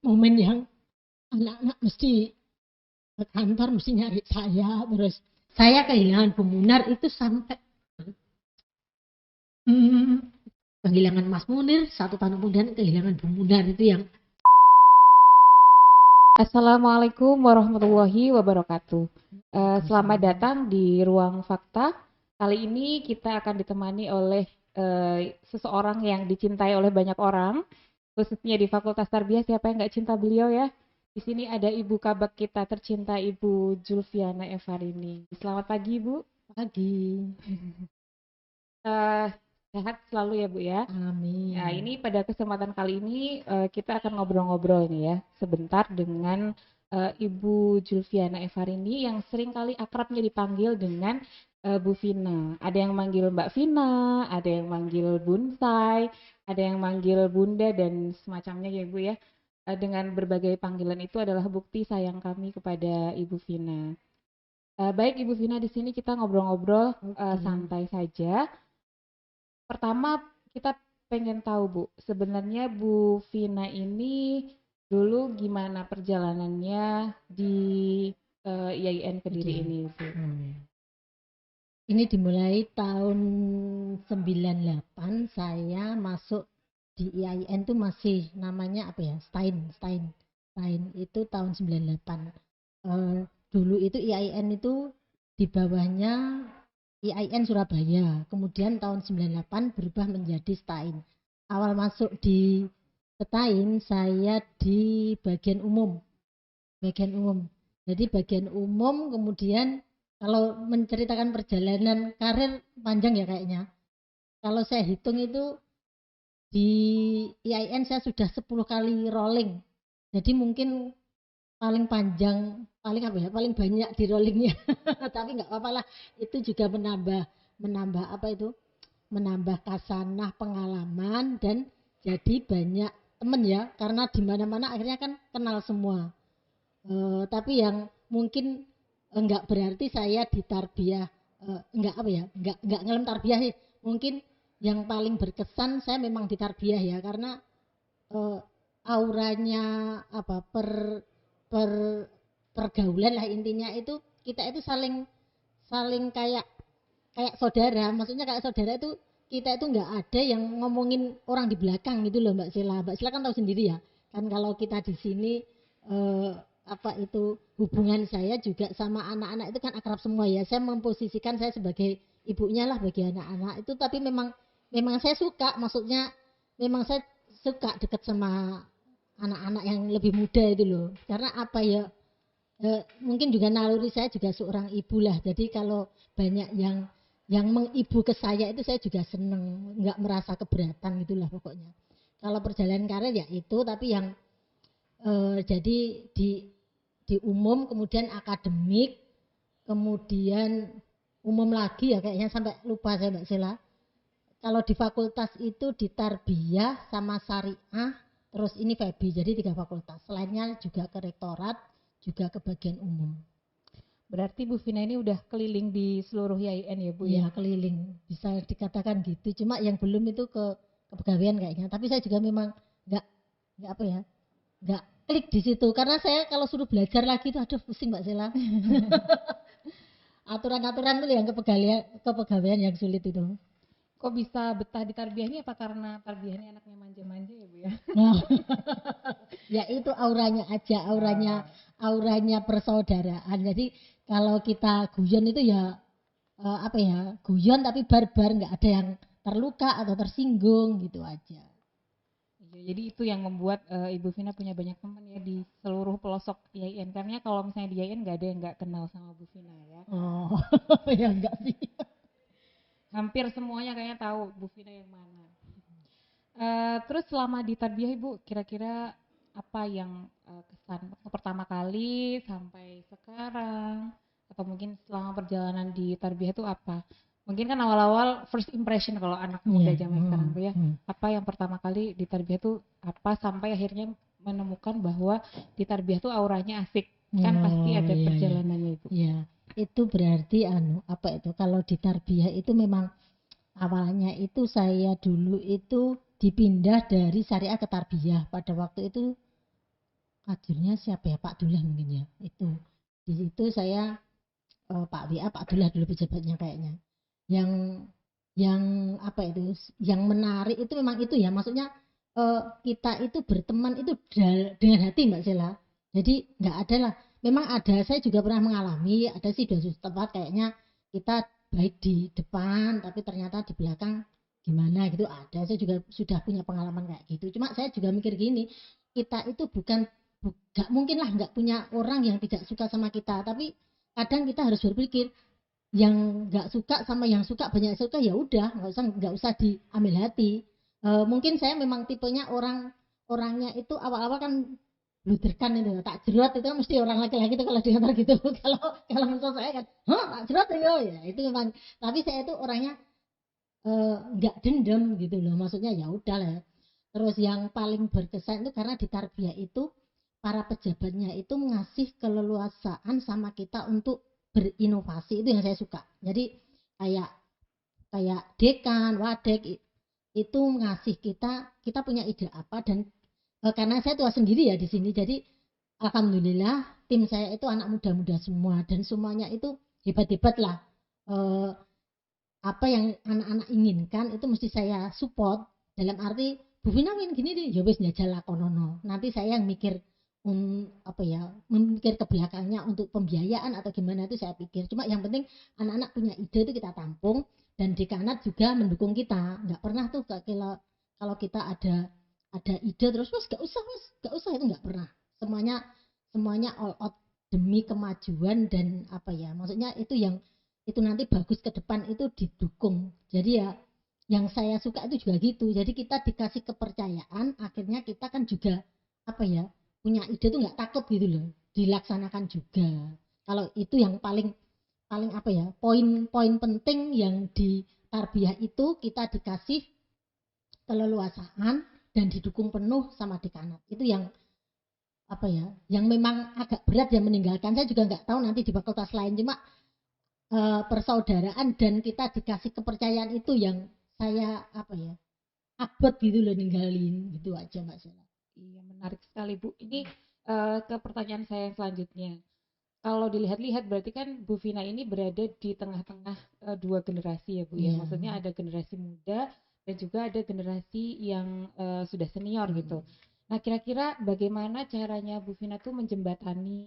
momen yang anak-anak mesti ke kantor mesti nyari saya, terus saya kehilangan Bu Munar itu sampai kehilangan Mas Munir, 1 tahun kemudian kehilangan Bu Munar itu yang Assalamualaikum warahmatullahi wabarakatuh. Selamat datang di Ruang Fakta. Kali ini kita akan ditemani oleh seseorang yang dicintai oleh banyak orang, khususnya di Fakultas Tarbiyah. Siapa yang nggak cinta beliau ya? Di sini ada Ibu Kabak kita tercinta, Ibu Julfiana Evarini. Selamat pagi, Bu. pagi. Sehat selalu ya, Bu ya. Amin. Nah, ini pada kesempatan kali ini kita akan ngobrol-ngobrol nih ya sebentar dengan Ibu Julfiana Evarini yang sering kali akrabnya dipanggil dengan Bu Vina. Ada yang manggil Mbak Vina, ada yang manggil Bunsai, ada yang manggil Bunda dan semacamnya ya Bu ya. Dengan berbagai panggilan itu adalah bukti sayang kami kepada Ibu Vina. Baik Ibu Vina, di sini kita ngobrol-ngobrol santai saja. Pertama kita pengen tahu Bu, sebenarnya Bu Vina ini dulu gimana perjalanannya di IAIN Kediri ini Bu? Ini dimulai tahun 98 saya masuk di IAIN itu masih namanya apa ya, Stein itu tahun 98. Dulu itu IAIN itu di bawahnya IAIN Surabaya, kemudian tahun 98 berubah menjadi Stein. Awal masuk di Stein saya di bagian umum. Jadi bagian umum, kemudian kalau menceritakan perjalanan karir panjang ya kayaknya. Kalau saya hitung itu di IAIN saya sudah 10 kali rolling. Jadi mungkin paling panjang, paling banyak di rollingnya. Tapi nggak apa-apa lah, itu juga menambah apa itu, menambah kasanah pengalaman dan jadi banyak temen ya, karena di mana-mana akhirnya kan kenal semua. Tapi yang mungkin enggak berarti saya di tarbiyah enggak apa ya, enggak ngelem tarbiyah sih. Mungkin yang paling berkesan saya memang di tarbiyah ya, karena auranya apa per pergaulan lah intinya, itu kita itu saling saling kayak saudara. Maksudnya kayak saudara itu kita itu nggak ada yang ngomongin orang di belakang gitu loh Mbak Sela. Mbak Sela kan tahu sendiri ya. Kan kalau kita di sini eh, apa itu, hubungan saya juga sama anak-anak itu kan akrab semua ya. Saya memposisikan saya sebagai ibunya lah bagi anak-anak itu, tapi memang memang saya suka, maksudnya memang saya suka dekat sama anak-anak yang lebih muda itu loh. Karena apa ya, mungkin juga naluri saya juga seorang ibu lah. Jadi kalau banyak yang mengibu ke saya itu saya juga seneng, nggak merasa keberatan gitulah pokoknya. Kalau perjalanan karir ya itu, tapi yang jadi di umum, kemudian akademik, kemudian umum lagi ya kayaknya, sampai lupa saya Mbak Sela. Kalau di fakultas itu di tarbiyah sama syariah, terus ini FEBI, jadi 3 fakultas. Selainnya juga ke rektorat, juga ke bagian umum. Berarti Bu Vina ini udah keliling di seluruh IAIN ya Bu ya? Iya keliling, bisa dikatakan gitu. Cuma yang belum itu ke kepegawaian kayaknya. Tapi saya juga memang nggak apa ya, nggak klik di situ, karena saya kalau suruh belajar lagi itu aduh pusing Mbak Sela. Aturan-aturan itu yang kepegawaian yang sulit itu. Kok bisa betah di tarbiyah ini, apa karena tarbiyah ini anaknya manja-manja ya Bu ya? Nah, ya itu auranya aja, auranya persaudaraan. Jadi kalau kita guyon itu ya apa ya, guyon tapi barbar, nggak ada yang terluka atau tersinggung gitu aja. Iya, jadi itu yang membuat Ibu Vina punya banyak teman ya di seluruh pelosok IAIN. Karena kalau misalnya di IAIN nggak ada yang nggak kenal sama Bu Vina ya. Oh, ya enggak sih. Hampir semuanya kayaknya tahu Bu Vina yang mana. Terus selama di tarbiyah Ibu, kira-kira apa yang kesan pertama kali sampai sekarang, atau mungkin selama perjalanan di tarbiyah itu apa? Mungkin kan awal-awal first impression kalau anak muda Iya. zaman sekarang tuh ya, apa yang pertama kali di tarbiyah itu apa, sampai akhirnya menemukan bahwa di tarbiyah tuh auranya asik. Kan pasti ada Iya, iya. perjalanannya Ibu. Iya. Itu berarti apa itu, kalau di tarbiyah itu memang awalnya itu saya dulu itu dipindah dari syariah ke tarbiyah. Pada waktu itu Kadirnya siapa ya, Pak Dullah mungkin ya, itu di situ saya Pak WA Pak Dullah dulu pejabatnya kayaknya, yang yang apa itu, yang menarik itu memang itu ya, maksudnya kita itu berteman itu dengan hati Mbak Sela, jadi nggak ada lah, memang ada, saya juga pernah mengalami, ada sih dua tempat kayaknya kita baik di depan tapi ternyata di belakang gimana gitu, ada, saya juga sudah punya pengalaman kayak gitu. Cuma saya juga mikir gini, kita itu bukan nggak mungkin lah nggak punya orang yang tidak suka sama kita, tapi kadang kita harus berpikir yang nggak suka sama yang suka, banyak suka ya udah nggak usah diambil hati. Mungkin saya memang tipenya orangnya itu awal-awal kan bluderkan itu, tak jerat itu kan mesti orang laki-laki itu kalau diantar gitu. Kalau misal saya kan tak jerat ya itu memang, tapi saya itu orangnya nggak dendam gitu loh, maksudnya ya udah lah ya. Terus yang paling berkesan itu karena di tarbiyah itu para pejabatnya itu ngasih keleluasaan sama kita untuk berinovasi, itu yang saya suka. Jadi kayak kayak dekan, wadek itu ngasih kita punya ide apa, dan karena saya tua sendiri ya di sini, jadi alhamdulillah tim saya itu anak muda-muda semua dan semuanya itu hebat-hebat lah. Eh, Apa yang anak-anak inginkan itu mesti saya support, dalam arti Bu Vina ingin gini nih, ya wis njajal lakonono, nanti saya yang mikir apa ya, memikir ke belakangnya untuk pembiayaan atau gimana itu saya pikir. Cuma yang penting anak-anak punya ide itu kita tampung, dan dekanat juga mendukung kita, nggak pernah tuh kalau kita ada ide terus wes gak usah itu nggak pernah, semuanya semuanya all out demi kemajuan, dan apa ya, maksudnya itu yang itu nanti bagus ke depan itu didukung. Jadi ya yang saya suka itu juga gitu, jadi kita dikasih kepercayaan, akhirnya kita kan juga apa ya, punya ide tuh nggak takut gitu loh, dilaksanakan juga. Kalau itu yang paling paling apa ya, poin-poin penting yang di tarbiyah itu, kita dikasih keleluasaan dan didukung penuh sama dekanat, itu yang apa ya, yang memang agak berat ya meninggalkan. Saya juga nggak tahu nanti di fakultas lain, cuma persaudaraan dan kita dikasih kepercayaan itu yang saya apa ya, abot gitu loh ninggalin gitu aja Mbak Sela. Iya, menarik sekali Bu. Ini ke pertanyaan saya yang selanjutnya. Kalau dilihat-lihat berarti kan Bu Vina ini berada di tengah-tengah dua generasi ya Bu ya. Iya. Maksudnya ada generasi muda dan juga ada generasi yang sudah senior gitu. Nah, kira-kira bagaimana caranya Bu Vina tuh menjembatani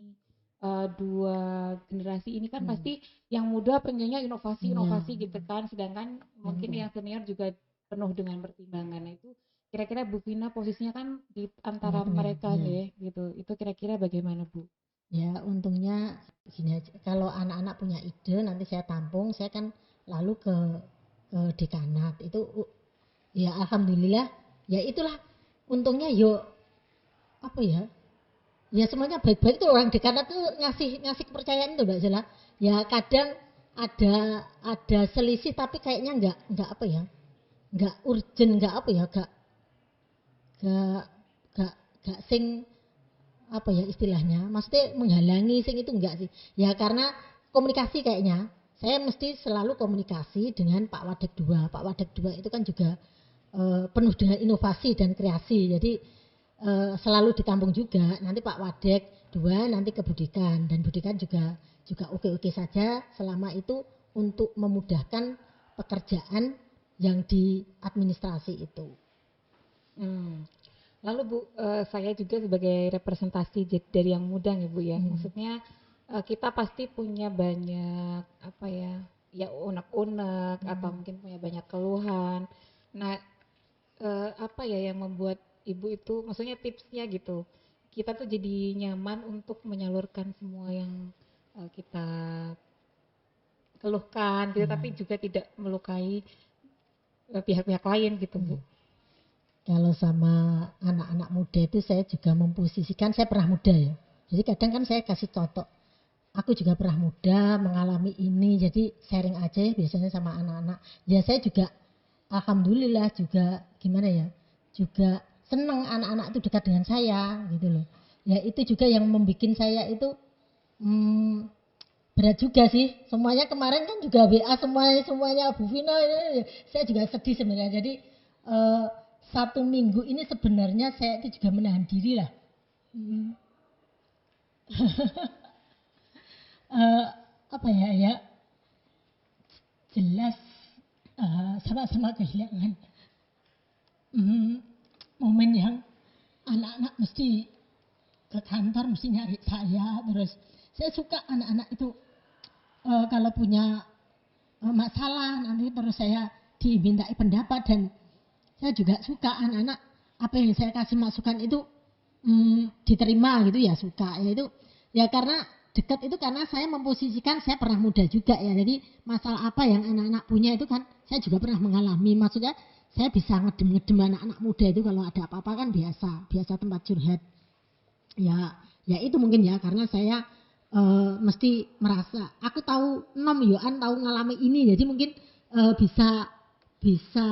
dua generasi ini, kan pasti yang muda pengennya inovasi-inovasi Iya. gitu kan, sedangkan mungkin yang senior juga penuh dengan pertimbangan. Nah, itu kira-kira Bu Vina posisinya kan di antara Tengah-tengah mereka ya. nih gitu. Itu kira-kira bagaimana Bu? Ya untungnya gini aja, kalau anak-anak punya ide nanti saya tampung, saya kan lalu ke dekanat itu, ya alhamdulillah, ya itulah untungnya yo, apa ya, ya semuanya baik-baik tuh, orang dekanat tuh ngasih ngasih kepercayaan itu Mbak Zela. Ya kadang ada selisih tapi kayaknya nggak apa ya, nggak urgent, nggak apa ya, nggak nggak nggak sing apa ya istilahnya, maksudnya menghalangi sing itu enggak sih, ya karena komunikasi kayaknya, saya mesti selalu komunikasi dengan Pak Wadek 2. Pak Wadek 2 itu kan juga penuh dengan inovasi dan kreasi, jadi selalu ditampung juga, nanti Pak Wadek 2 nanti ke Budikan, dan Budikan juga juga oke-oke saja selama itu untuk memudahkan pekerjaan yang di administrasi itu. Hmm. Lalu Bu, saya juga sebagai representasi dari yang muda nih Bu ya. Maksudnya kita pasti punya banyak apa ya, ya unek-unek atau mungkin punya banyak keluhan. Nah, apa ya yang membuat Ibu itu, maksudnya tipsnya gitu, kita tuh jadi nyaman untuk menyalurkan semua yang kita keluhkan gitu, tapi juga tidak melukai pihak-pihak lain gitu Bu. Kalau sama anak-anak muda itu saya juga memposisikan, saya pernah muda ya. Jadi kadang kan saya kasih contoh, aku juga pernah muda mengalami ini, jadi sharing aja ya biasanya sama anak-anak. Ya saya juga alhamdulillah juga gimana ya, juga seneng anak-anak itu dekat dengan saya gitu loh. Ya itu juga yang membuat saya itu hmm, berat juga sih. Semuanya kemarin kan juga WA semuanya semuanya Bu Vina ini, saya juga sedih sebenarnya. Jadi eh, 1 minggu ini sebenarnya saya itu juga menahan diri lah. Eh, apa ya jelas sama-sama kehilangan momen yang anak-anak mesti ke kantor mesti nyari saya. Terus saya suka anak-anak itu kalau punya masalah nanti terus saya dimintai pendapat, dan saya juga suka anak-anak apa yang saya kasih masukan itu diterima gitu ya, suka ya. Itu ya karena dekat itu karena saya memposisikan saya pernah muda juga ya, jadi masalah apa yang anak-anak punya itu kan saya juga pernah mengalami. Maksudnya saya bisa ngedem anak-anak muda itu kalau ada apa-apa kan biasa tempat curhat ya. Ya itu mungkin ya karena saya mesti merasa aku tahu nom yoan tahu ngalami ini, jadi mungkin bisa bisa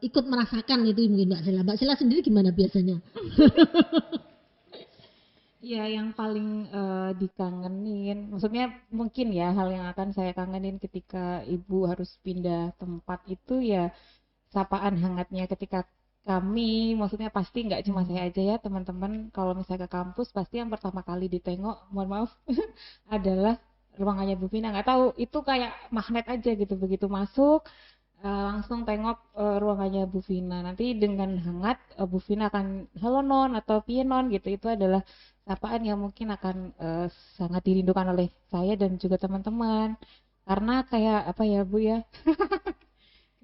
ikut merasakan itu mungkin Mbak Sela. Mbak Sela sendiri gimana biasanya? Ya, yang paling dikangenin, maksudnya mungkin ya hal yang akan saya kangenin ketika ibu harus pindah tempat itu ya sapaan hangatnya ketika kami, maksudnya pasti nggak cuma saya aja ya teman-teman, kalau misalnya ke kampus pasti yang pertama kali ditengok, mohon maaf, adalah ruangannya Bu Vina. Nggak tahu, itu kayak magnet aja gitu, begitu masuk langsung tengok ruangannya Bu Vina. Nanti dengan hangat Bu Vina akan halo non atau piye non gitu. Itu adalah sapaan yang mungkin akan sangat dirindukan oleh saya dan juga teman-teman. Karena kayak apa ya Bu ya?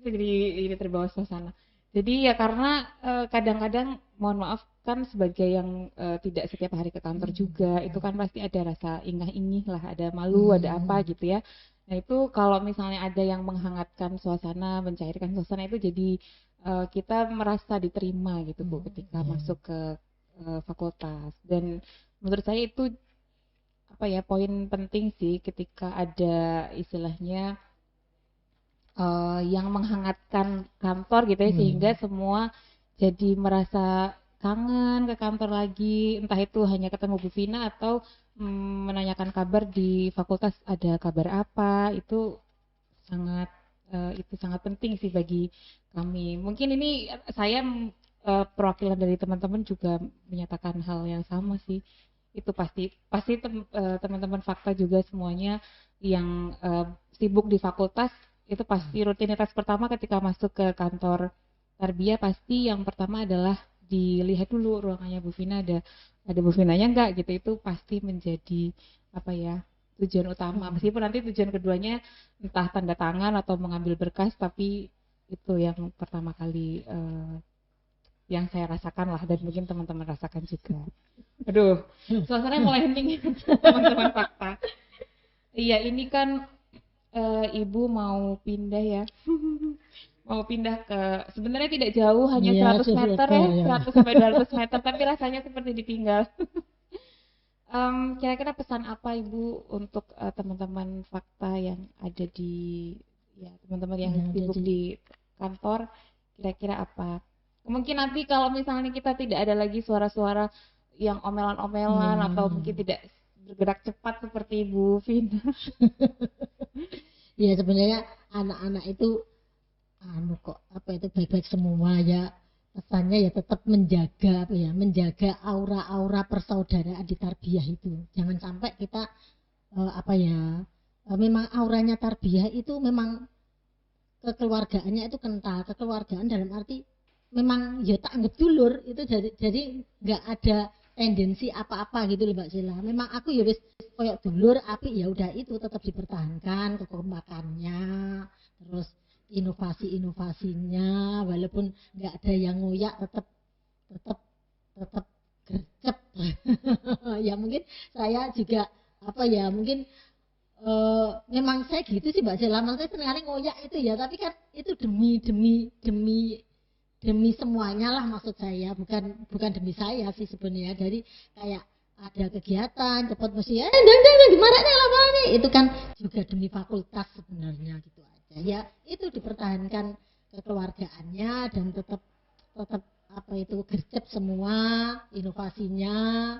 jadi terbawa suasana. Jadi ya karena kadang-kadang mohon maaf kan sebagai yang tidak setiap hari ke kantor juga, itu kan pasti ada rasa ingah-ingih lah, ada malu, ada apa gitu ya. Nah itu kalau misalnya ada yang menghangatkan suasana, mencairkan suasana itu jadi kita merasa diterima gitu Bu ketika masuk ke fakultas. Dan menurut saya itu apa ya poin penting sih ketika ada istilahnya yang menghangatkan kantor gitu ya, sehingga semua jadi merasa kangen ke kantor lagi, entah itu hanya ketemu Bu Vina atau menanyakan kabar di fakultas ada kabar apa. Itu sangat penting sih bagi kami. Mungkin ini saya perwakilan dari teman-teman juga menyatakan hal yang sama sih. Itu pasti teman-teman fakta juga semuanya yang sibuk di fakultas itu pasti rutinitas pertama ketika masuk ke kantor Tarbiyah pasti yang pertama adalah dilihat dulu ruangannya Bu Vina, ada Bu Vinanya enggak gitu. Itu pasti menjadi apa ya tujuan utama, meskipun nanti tujuan keduanya entah tanda tangan atau mengambil berkas, tapi itu yang pertama kali yang saya rasakan lah, dan mungkin teman-teman rasakan juga. Aduh, suasananya mulai hening teman-teman fakta. Iya, ini kan ibu mau pindah ya. Mau pindah ke sebenarnya tidak jauh, hanya Iya, 100 meter ya, ya. 100 sampai 200 meter, tapi rasanya seperti ditinggal. Kira-kira pesan apa Ibu untuk teman-teman fakta yang ada di ya teman-teman yang sibuk di kantor, kira-kira apa? Mungkin nanti kalau misalnya kita tidak ada lagi suara-suara yang omelan-omelan atau mungkin tidak bergerak cepat seperti Ibu Vina. Ya sebenarnya anak-anak itu kok apa itu baik-baik semua ya. Pesannya ya tetap menjaga apa ya, menjaga aura-aura persaudaraan di tarbiyah itu. Jangan sampai kita memang auranya tarbiyah itu memang kekeluargaannya itu kental. Kekeluargaan dalam arti memang ya tak anggap dulur itu, jadi nggak ada tendensi apa-apa gitu loh Mbak Sila. Memang aku ya wis koyok dulur api ya udah, itu tetap dipertahankan kekompakannya, terus inovasi-inovasinya, walaupun nggak ada yang ngoyak tetap tetap tetap gercep. Ya mungkin saya juga apa ya mungkin memang saya gitu sih Mbak Sela, maksudnya seringkali ngoyak itu ya, tapi kan itu demi semuanya lah, maksud saya bukan demi saya sih sebenarnya. Dari kayak ada kegiatan cepat mesti gimana nih itu kan juga demi fakultas sebenarnya gitu aja ya. Itu dipertahankan kekeluargaannya dan tetap apa itu gercep semua inovasinya,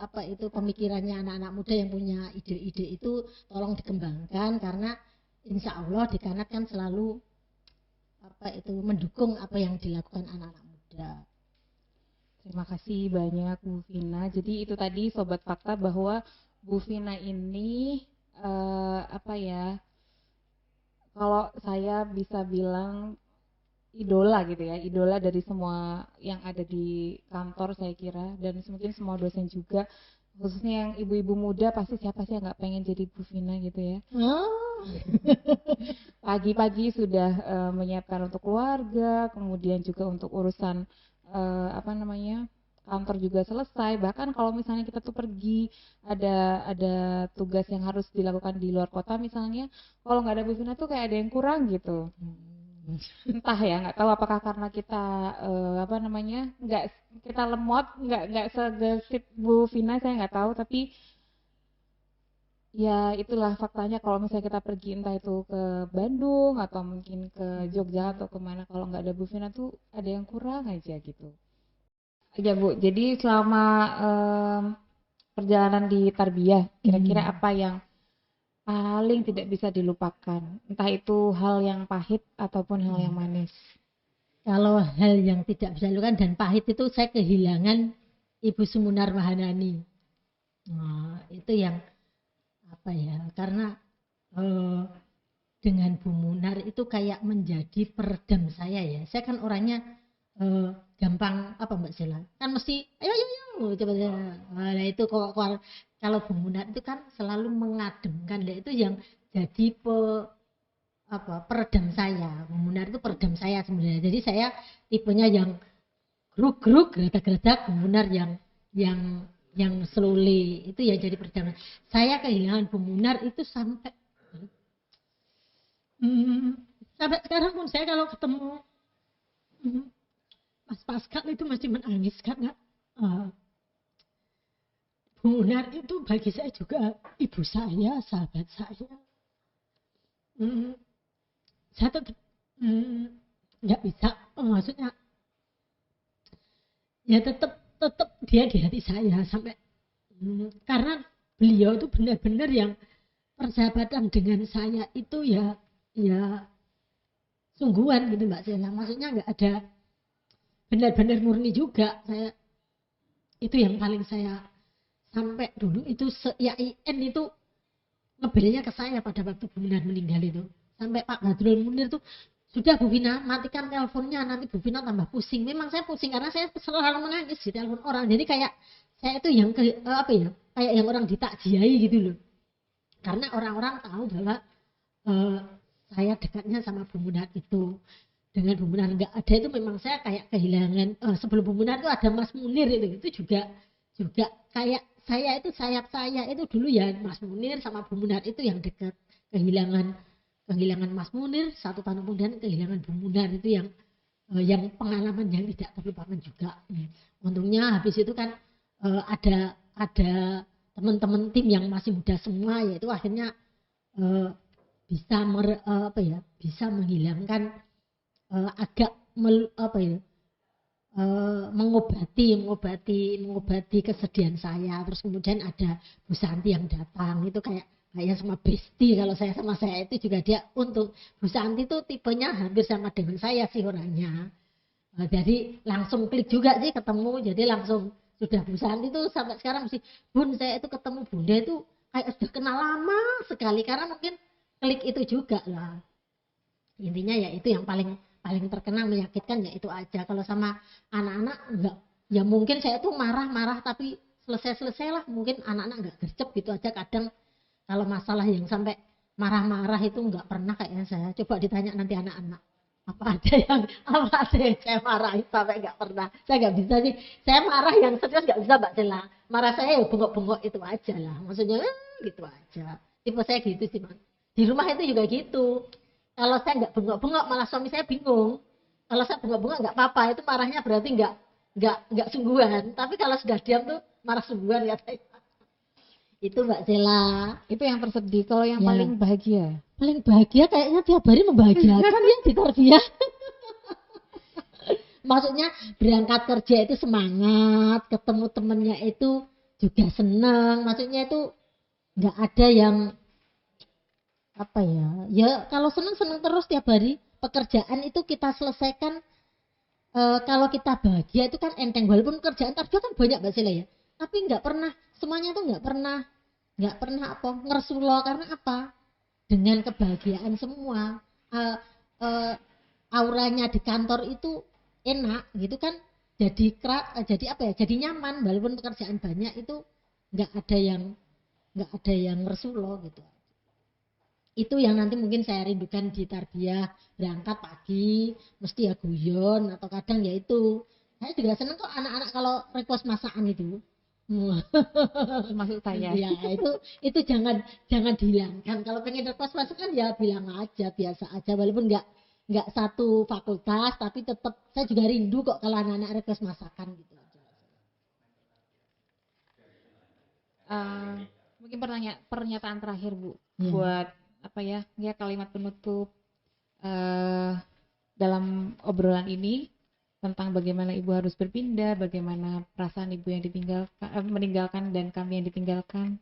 apa itu pemikirannya anak-anak muda yang punya ide-ide itu tolong dikembangkan, karena insya Allah di Kanat kan selalu apa itu mendukung apa yang dilakukan anak-anak muda. Terima kasih banyak Bu Vina. Jadi itu tadi Sobat Fakta bahwa Bu Vina ini apa ya, kalau saya bisa bilang idola gitu ya, idola dari semua yang ada di kantor saya kira, dan mungkin semua dosen juga, khususnya yang ibu-ibu muda pasti siapa sih yang nggak pengen jadi Bu Vina gitu ya. Oh, Pagi-pagi sudah menyiapkan untuk keluarga, kemudian juga untuk urusan apa namanya, kantor juga selesai. Bahkan kalau misalnya kita tuh pergi ada tugas yang harus dilakukan di luar kota misalnya, kalau nggak ada Bu Vina tuh kayak ada yang kurang gitu. Entah ya, nggak tahu apakah karena kita apa namanya, nggak, kita lemot, nggak segesit Bu Vina, saya nggak tahu, tapi ya itulah faktanya. Kalau misalnya kita pergi entah itu ke Bandung atau mungkin ke Jogja atau kemana, kalau nggak ada Bu Vina tuh ada yang kurang aja gitu. Ya Bu, jadi selama perjalanan di Tarbiyah, kira-kira apa yang paling tidak bisa dilupakan? Entah itu hal yang pahit ataupun hal yang manis. Kalau hal yang tidak bisa dilakukan dan pahit itu saya kehilangan Ibu Sumunar Mahanani. Nah, itu yang apa ya? Karena eh, dengan Bu Munar itu kayak menjadi peredam saya ya. Saya kan orangnya gampang apa Mbak Sela? Kan mesti ayo ayo ayo coba. Nah, itu kok kalau Bu Munar itu kan selalu mengademkan, ya itu yang jadi peredam saya. Bu Munar itu peredam saya sebenarnya. Jadi saya tipenya yang geruk-geruk, geratak-geratak, Bu Munar yang slowly, itu ya jadi peredam. Saya kehilangan Bu Munar itu sampai sampai sekarang pun saya kalau ketemu Mas Pascal itu masih menangis karena Bu Munar itu bagi saya juga ibu saya, sahabat saya. Saya tetap nggak bisa, maksudnya ya tetap dia di hati saya sampai karena beliau itu benar-benar yang persahabatan dengan saya itu ya sungguhan gitu Mbak Sela. Maksudnya nggak ada benar-benar murni juga. Saya itu yang paling saya sampai dulu itu IAIN itu ngebelnya ke saya pada waktu Bu Vina meninggal itu. Sampai Pak Badrul Munir tuh, sudah Bu Vina matikan teleponnya, nanti Bu Vina tambah pusing. Memang saya pusing karena saya selalu menangis di telepon orang. Jadi kayak saya itu yang apa ya, kayak yang orang ditakjiai gitu loh. Karena orang-orang tahu bahwa saya dekatnya sama Bu Munar itu. Dengan Bu Munar nggak ada itu memang saya kayak kehilangan. Sebelum Bu Munar itu ada Mas Munir itu juga kayak saya itu sayap saya itu dulu ya Mas Munir sama Bu Munar itu yang dekat. Kehilangan Mas Munir, 1 tahun kemudian kehilangan Bu Munar itu yang pengalaman yang tidak terlupakan juga. Untungnya habis itu kan ada teman-teman tim yang masih muda semua, yaitu akhirnya bisa bisa menghilangkan agak mengobati kesedihan saya. Terus kemudian ada Bu Santi yang datang, itu kayak sama Besti. Kalau saya sama saya itu juga dia untuk Bu Santi itu tipenya hampir sama dengan saya sih orangnya. Jadi langsung klik juga sih ketemu. Jadi langsung sudah Bu Santi itu sampai sekarang mesti Bun, saya itu ketemu Bunda itu kayak sudah kenal lama sekali karena mungkin klik itu juga lah. Intinya ya itu yang paling terkenang menyakitkan ya itu aja. Kalau sama anak-anak enggak, ya mungkin saya tuh marah-marah tapi selesai lah. Mungkin anak-anak enggak gercep gitu aja kadang. Kalau masalah yang sampai marah-marah itu enggak pernah kayaknya saya. Coba ditanya nanti anak-anak. Apa ada yang saya marahin sampai enggak pernah. Saya enggak bisa sih. Saya marah yang serius enggak bisa Mbak Sela. Marah saya ya bengok-bengok itu aja lah. Maksudnya gitu aja. Tipe saya gitu sih, Mas. Di rumah itu juga gitu. Kalau saya enggak bengok-bengok malah suami saya bingung. Kalau saya bengok-bengok enggak apa-apa. Itu marahnya berarti enggak sungguhan. Tapi kalau sudah diam tuh marah sungguhan katanya. Itu Mbak Sela. Itu yang tersedih. Kalau yang Ya. paling bahagia? Paling bahagia kayaknya tiap hari membahagiakan ya di Tarbiyah. Maksudnya berangkat kerja itu semangat, ketemu temennya itu juga senang. Maksudnya itu nggak ada yang apa ya? Ya kalau senang terus tiap hari. Pekerjaan itu kita selesaikan kalau kita bahagia itu kan enteng, walaupun kerjaan tarbiyah kan banyak Mbak Sela ya, tapi nggak pernah semuanya tuh nggak pernah apa ngersulo. Karena apa, dengan kebahagiaan semua. Eh, eh, Auranya di kantor itu enak gitu kan, jadi apa ya, jadi nyaman walaupun pekerjaan banyak itu nggak ada yang nggak ada yang ngersulo gitu. Itu yang nanti mungkin saya rindukan di tarbiyah, berangkat pagi mesti ya guyon, atau kadang ya itu saya juga seneng kok anak-anak kalau request masakan itu. Termasuk saya. Ya itu jangan dihilangkan. Kalau pengen request masakan ya bilang aja, biasa aja, walaupun nggak satu fakultas, tapi tetap saya juga rindu kok kalau anak-anak request masakan gitu. Mungkin pernyataan terakhir Bu, Ya. buat apa ya, kalimat penutup dalam obrolan ini tentang bagaimana ibu harus berpindah, bagaimana perasaan ibu yang meninggalkan dan kami yang ditinggalkan.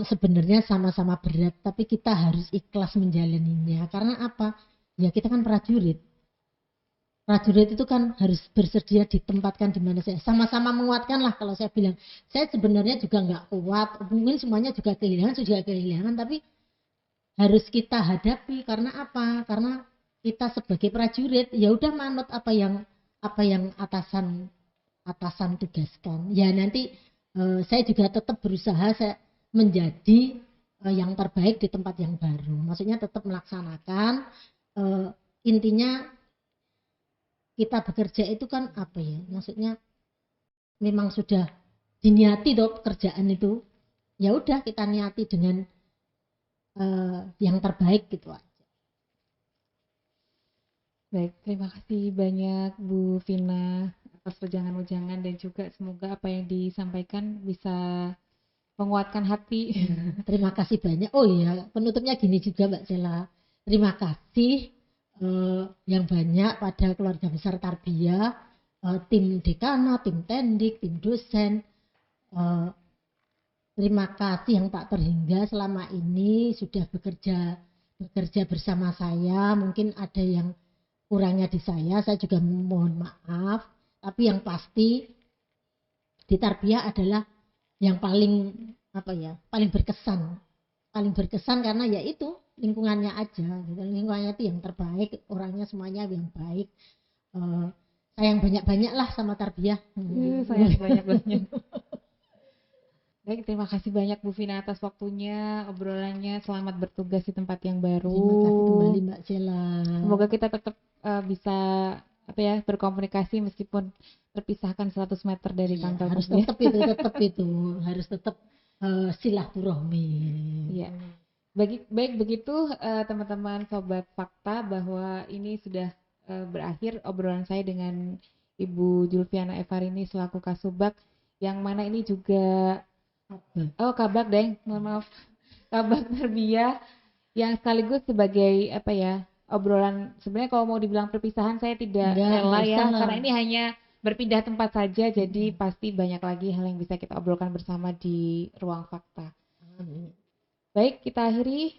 Sebenarnya sama-sama berat, tapi kita harus ikhlas menjalaninya. Karena apa? Ya kita kan prajurit. Prajurit itu kan harus bersedia ditempatkan di mana saya. Sama-sama menguatkan lah kalau saya bilang. Saya sebenarnya juga nggak kuat. Mungkin semuanya juga kehilangan, tapi harus kita hadapi. Karena apa? Karena kita sebagai prajurit ya udah manut apa yang atasan tugaskan. Ya nanti saya juga tetap berusaha saya menjadi yang terbaik di tempat yang baru. Maksudnya tetap melaksanakan, intinya kita bekerja itu kan apa ya? Maksudnya memang sudah diniati toh pekerjaan itu. Ya udah kita niati dengan yang terbaik gitu. Baik, terima kasih banyak Bu Vina atas wejangan-wejangan, dan juga semoga apa yang disampaikan bisa menguatkan hati. Terima kasih banyak. Oh iya, penutupnya gini juga Mbak Sela. Terima kasih yang banyak pada keluarga besar tarbiyah, tim dekana, tim tendik, tim dosen. Terima kasih yang tak terhingga selama ini sudah bekerja bersama saya. Mungkin ada yang kurangnya di saya juga mohon maaf. Tapi yang pasti di tarbiyah adalah yang paling paling berkesan karena ya itu lingkungannya aja gitu. Lingkungannya itu yang terbaik, orangnya semuanya yang baik. Sayang banyak-banyak lah sama tarbiyah. Sayang banyak-banyak. Baik, terima kasih banyak Bu Vina atas waktunya, obrolannya. Selamat bertugas di tempat yang baru. Terima kasih kembali Mbak Cela. Semoga kita tetap bisa berkomunikasi meskipun terpisahkan 100 meter dari kantor. Harus tetap silaturahmi. Iya. Baik begitu teman-teman sobat fakta, bahwa ini sudah berakhir obrolan saya dengan Ibu Julviana Evarini selaku Kasubag, yang mana ini juga Kabag Tarbiyah, yang sekaligus sebagai obrolan. Sebenarnya kalau mau dibilang perpisahan saya tidak rela ya, karena ini hanya berpindah tempat saja, jadi pasti banyak lagi hal yang bisa kita obrolkan bersama di ruang fakta. Baik, kita akhiri.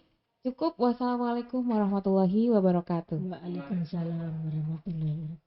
Cukup. Wassalamualaikum warahmatullahi wabarakatuh. Waalaikumsalam warahmatullahi wabarakatuh.